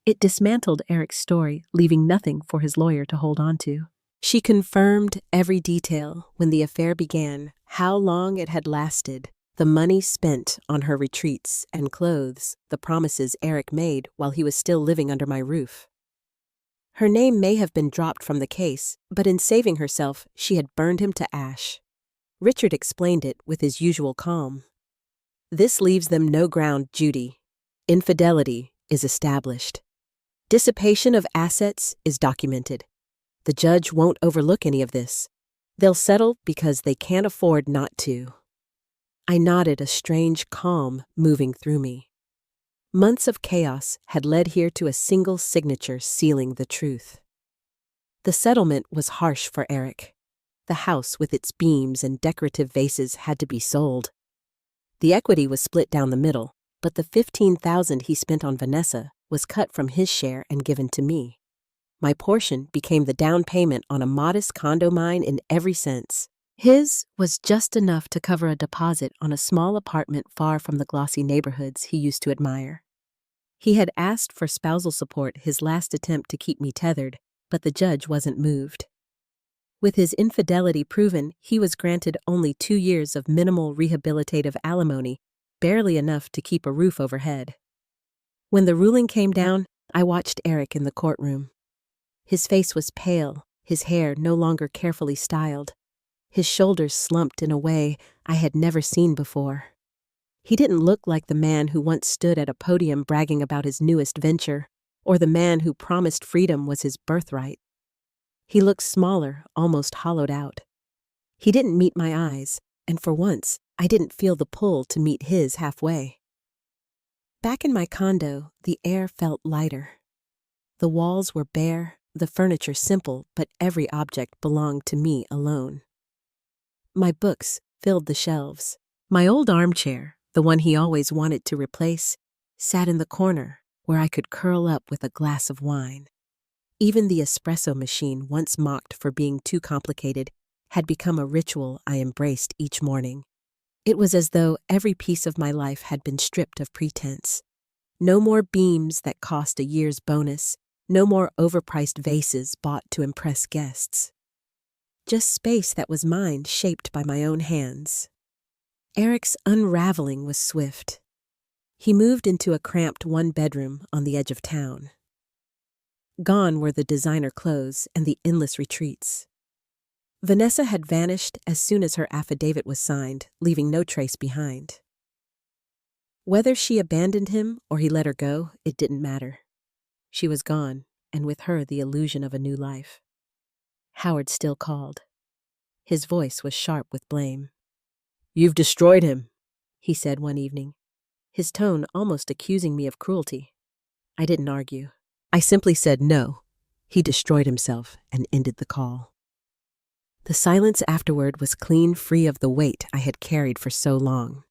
It dismantled Eric's story, leaving nothing for his lawyer to hold on to. She confirmed every detail: when the affair began, how long it had lasted, the money spent on her retreats and clothes, the promises Eric made while he was still living under my roof. Her name may have been dropped from the case, but in saving herself, she had burned him to ash. Richard explained it with his usual calm. "This leaves them no ground, Judy. Infidelity is established. Dissipation of assets is documented. The judge won't overlook any of this. They'll settle because they can't afford not to." I nodded, a strange calm moving through me. Months of chaos had led here to a single signature sealing the truth. The settlement was harsh for Eric. The house with its beams and decorative vases had to be sold. The equity was split down the middle, but the $15,000 he spent on Vanessa was cut from his share and given to me. My portion became the down payment on a modest condo, mine in every sense. His was just enough to cover a deposit on a small apartment far from the glossy neighborhoods he used to admire. He had asked for spousal support, his last attempt to keep me tethered, but the judge wasn't moved. With his infidelity proven, he was granted only 2 years of minimal rehabilitative alimony, barely enough to keep a roof overhead. When the ruling came down, I watched Eric in the courtroom. His face was pale, his hair no longer carefully styled. His shoulders slumped in a way I had never seen before. He didn't look like the man who once stood at a podium bragging about his newest venture, or the man who promised freedom was his birthright. He looked smaller, almost hollowed out. He didn't meet my eyes, and for once, I didn't feel the pull to meet his halfway. Back in my condo, the air felt lighter. The walls were bare, the furniture simple, but every object belonged to me alone. My books filled the shelves. My old armchair, the one he always wanted to replace, sat in the corner where I could curl up with a glass of wine. Even the espresso machine, once mocked for being too complicated, had become a ritual I embraced each morning. It was as though every piece of my life had been stripped of pretense. No more beams that cost a year's bonus, no more overpriced vases bought to impress guests. Just space that was mine, shaped by my own hands. Eric's unraveling was swift. He moved into a cramped one-bedroom on the edge of town. Gone were the designer clothes and the endless retreats. Vanessa had vanished as soon as her affidavit was signed, leaving no trace behind. Whether she abandoned him or he let her go, it didn't matter. She was gone, and with her the illusion of a new life. Howard still called. His voice was sharp with blame. "You've destroyed him," he said one evening, his tone almost accusing me of cruelty. I didn't argue. I simply said no. He destroyed himself and ended the call. The silence afterward was clean free of the weight I had carried for so long.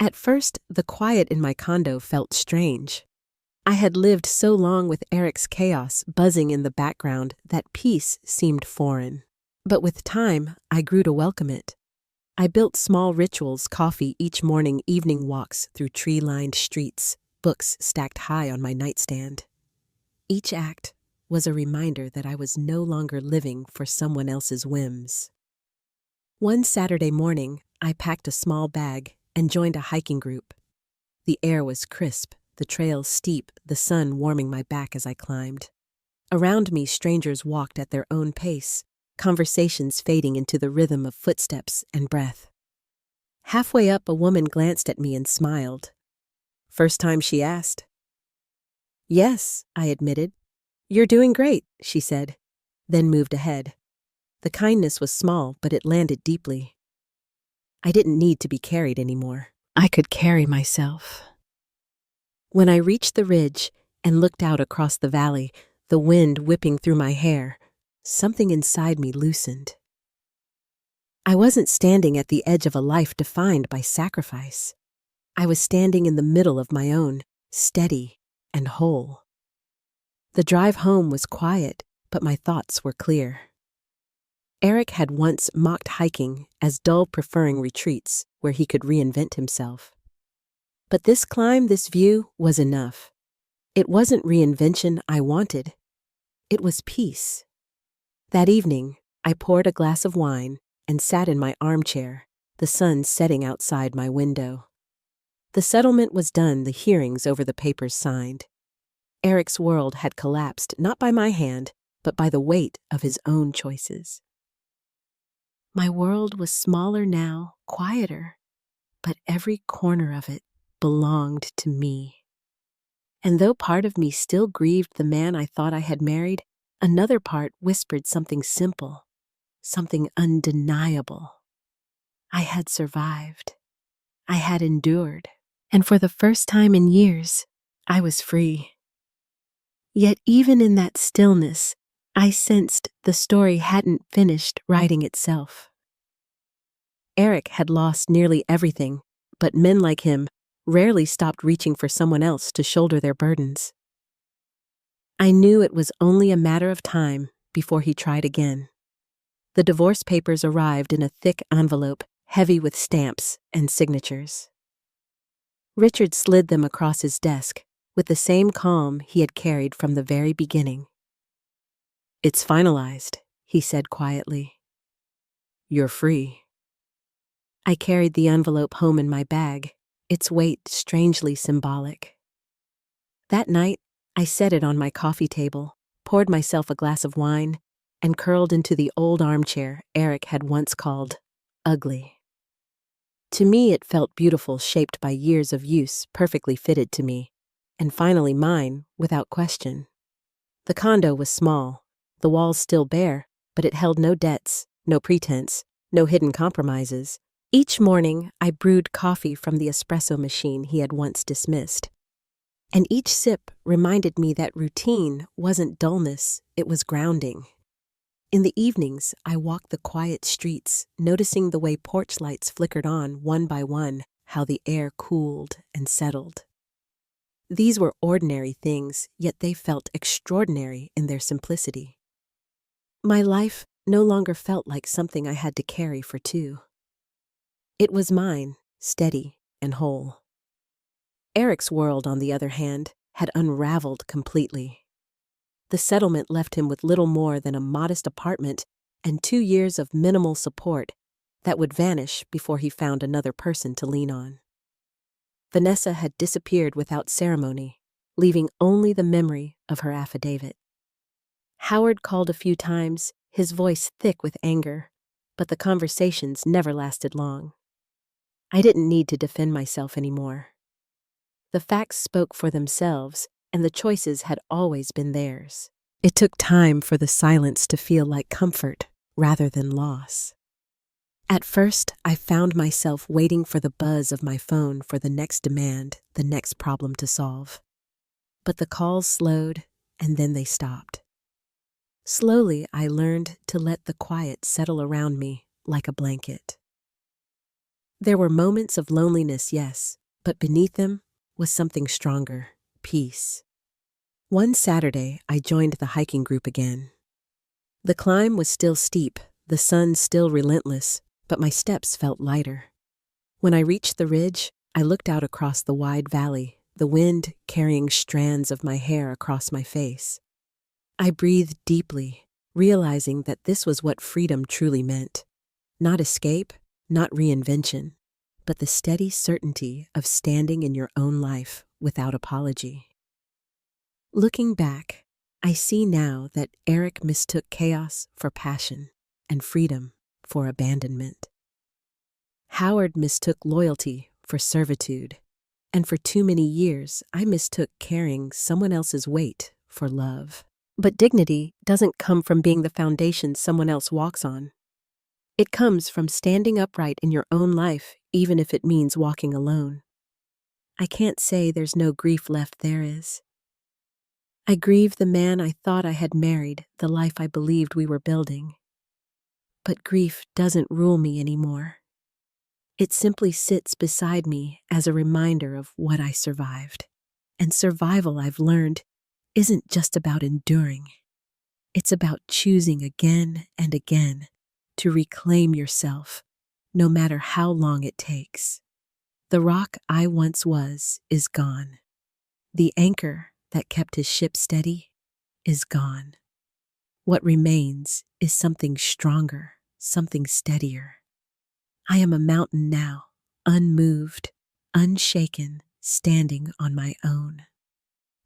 At first, the quiet in my condo felt strange. I had lived so long with Eric's chaos buzzing in the background that peace seemed foreign. But with time, I grew to welcome it. I built small rituals, coffee each morning, evening walks through tree-lined streets, books stacked high on my nightstand. Each act was a reminder that I was no longer living for someone else's whims. One Saturday morning, I packed a small bag and joined a hiking group. The air was crisp, the trail steep, the sun warming my back as I climbed. Around me, strangers walked at their own pace, conversations fading into the rhythm of footsteps and breath. Halfway up, a woman glanced at me and smiled. First time she asked. "Yes," I admitted. "You're doing great," she said, then moved ahead. The kindness was small, but it landed deeply. I didn't need to be carried anymore. I could carry myself. When I reached the ridge and looked out across the valley, the wind whipping through my hair, something inside me loosened. I wasn't standing at the edge of a life defined by sacrifice. I was standing in the middle of my own, steady and whole. The drive home was quiet, but my thoughts were clear. Eric had once mocked hiking as dull, preferring retreats where he could reinvent himself. But this climb, this view, was enough. It wasn't reinvention I wanted. It was peace. That evening, I poured a glass of wine and sat in my armchair, the sun setting outside my window. The settlement was done, the hearings over the papers signed. Eric's world had collapsed not by my hand, but by the weight of his own choices. My world was smaller now, quieter, but every corner of it belonged to me. And though part of me still grieved the man I thought I had married, another part whispered something simple, something undeniable. I had survived. I had endured. And for the first time in years, I was free. Yet even in that stillness, I sensed the story hadn't finished writing itself. Eric had lost nearly everything, but men like him rarely stopped reaching for someone else to shoulder their burdens. I knew it was only a matter of time before he tried again. The divorce papers arrived in a thick envelope, heavy with stamps and signatures. Richard slid them across his desk with the same calm he had carried from the very beginning. "It's finalized," he said quietly. "You're free." I carried the envelope home in my bag, its weight strangely symbolic. That night, I set it on my coffee table, poured myself a glass of wine, and curled into the old armchair Eric had once called ugly. To me, it felt beautiful, shaped by years of use, perfectly fitted to me, and finally mine, without question. The condo was small, the walls still bare, but it held no debts, no pretense, no hidden compromises. Each morning, I brewed coffee from the espresso machine he had once dismissed. And each sip reminded me that routine wasn't dullness, it was grounding. In the evenings, I walked the quiet streets, noticing the way porch lights flickered on one by one, how the air cooled and settled. These were ordinary things, yet they felt extraordinary in their simplicity. My life no longer felt like something I had to carry for two. It was mine, steady and whole. Eric's world, on the other hand, had unraveled completely. The settlement left him with little more than a modest apartment and 2 years of minimal support that would vanish before he found another person to lean on. Vanessa had disappeared without ceremony, leaving only the memory of her affidavit. Howard called a few times, his voice thick with anger, but the conversations never lasted long. I didn't need to defend myself anymore. The facts spoke for themselves, and the choices had always been theirs. It took time for the silence to feel like comfort rather than loss. At first, I found myself waiting for the buzz of my phone for the next demand, the next problem to solve. But the calls slowed, and then they stopped. Slowly, I learned to let the quiet settle around me like a blanket. There were moments of loneliness, yes, but beneath them was something stronger, peace. One Saturday, I joined the hiking group again. The climb was still steep, the sun still relentless, but my steps felt lighter. When I reached the ridge, I looked out across the wide valley, the wind carrying strands of my hair across my face. I breathed deeply, realizing that this was what freedom truly meant. Not escape, not reinvention, but the steady certainty of standing in your own life without apology. Looking back, I see now that Eric mistook chaos for passion and freedom for abandonment. Howard mistook loyalty for servitude, and for too many years I mistook carrying someone else's weight for love. But dignity doesn't come from being the foundation someone else walks on. It comes from standing upright in your own life, even if it means walking alone. I can't say there's no grief left, there is. I grieve the man I thought I had married, the life I believed we were building. But grief doesn't rule me anymore. It simply sits beside me as a reminder of what I survived. And survival, I've learned, isn't just about enduring. It's about choosing again and again to reclaim yourself, no matter how long it takes. The rock I once was is gone. The anchor that kept his ship steady is gone. What remains is something stronger, something steadier. I am a mountain now, unmoved, unshaken, standing on my own.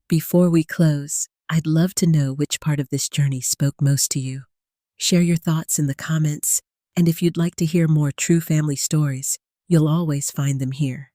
Before we close, I'd love to know which part of this journey spoke most to you. Share your thoughts in the comments, and if you'd like to hear more true family stories, you'll always find them here.